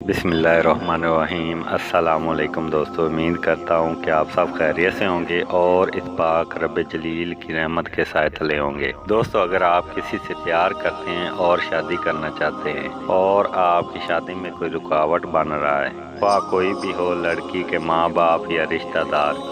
बिस्मिल्लाहिर्रहमानिर्रहीम। अस्सलाम वालेकुम दोस्तों, उम्मीद करता हूँ कि आप सब खैरियत से होंगे और इस पाक रब जलील की रहमत के साए तले होंगे। दोस्तों, अगर आप किसी से प्यार करते हैं और शादी करना चाहते हैं और आपकी शादी में कोई रुकावट बन रहा है, वह कोई भी हो, लड़की के माँ बाप या रिश्तेदार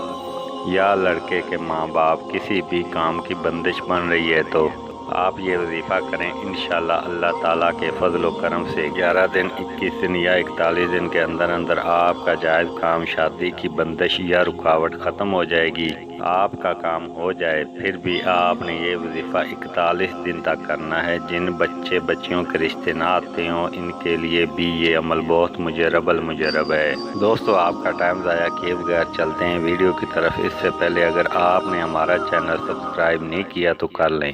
या लड़के के माँ बाप किसी भी काम की बंदिश बन रही है, तो आप ये वजीफ़ा करें। इंशाअल्लाह अल्लाह ताला के फजल व करम से 11 दिन, 21 दिन या 41 दिन के अंदर अंदर आपका जायज़ काम, शादी की बंदिश या रुकावट ख़त्म हो जाएगी, आपका काम हो जाए। फिर भी आपने ये वजीफ़ा 41 दिन तक करना है। जिन बच्चे बच्चियों के रिश्ते ना आते हों, इनके लिए भी ये अमल बहुत मुजरब है। दोस्तों, आपका टाइम ज़ाया किए बगैर चलते हैं वीडियो की तरफ। इससे पहले अगर आपने हमारा चैनल सब्सक्राइब नहीं किया तो कर लें।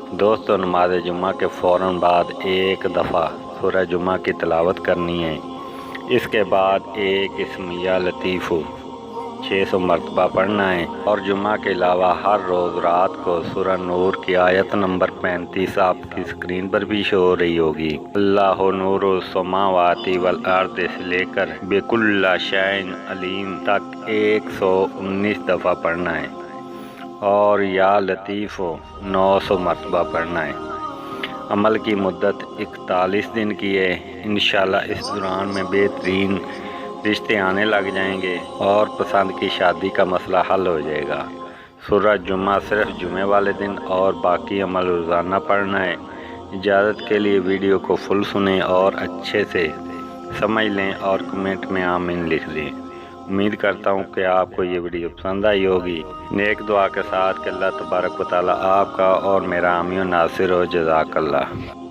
दोस्तों, नमाज जुम्मा के फ़ौरन बाद एक दफ़ा सूरह जुम्मा की तिलावत करनी है। इसके बाद एक इस्म या लतीफ़ 600 मरतबा पढ़ना है और जुम्मा के अलावा हर रोज़ रात को सूरह नूर की आयत नंबर 35 आपकी स्क्रीन पर भी शो हो रही होगी। अल्लाहु नूरुस समावाति वल अर्द से लेकर बिकुल्ला शैइन अलीम तक 119 दफ़ा पढ़ना है और या लतीफ़ 900 मरतबा पढ़ना है। अमल की मुद्दत 41 दिन की है। इंशाल्लाह इस दौरान में बेहतरीन रिश्ते आने लग जाएंगे और पसंद की शादी का मसला हल हो जाएगा। सूरह जुम्मा सिर्फ जुमे वाले दिन और बाकी अमल रोज़ाना पढ़ना है। इजाज़त के लिए वीडियो को फुल सुनें और अच्छे से समझ लें और कमेंट में आमीन लिख दें। उम्मीद करता हूँ कि आपको ये वीडियो पसंद आई होगी। नेक दुआ के साथ कि अल्लाह तबारक व तआला आपका और मेरा आमीन नासिर हो। जज़ाकल्लाह।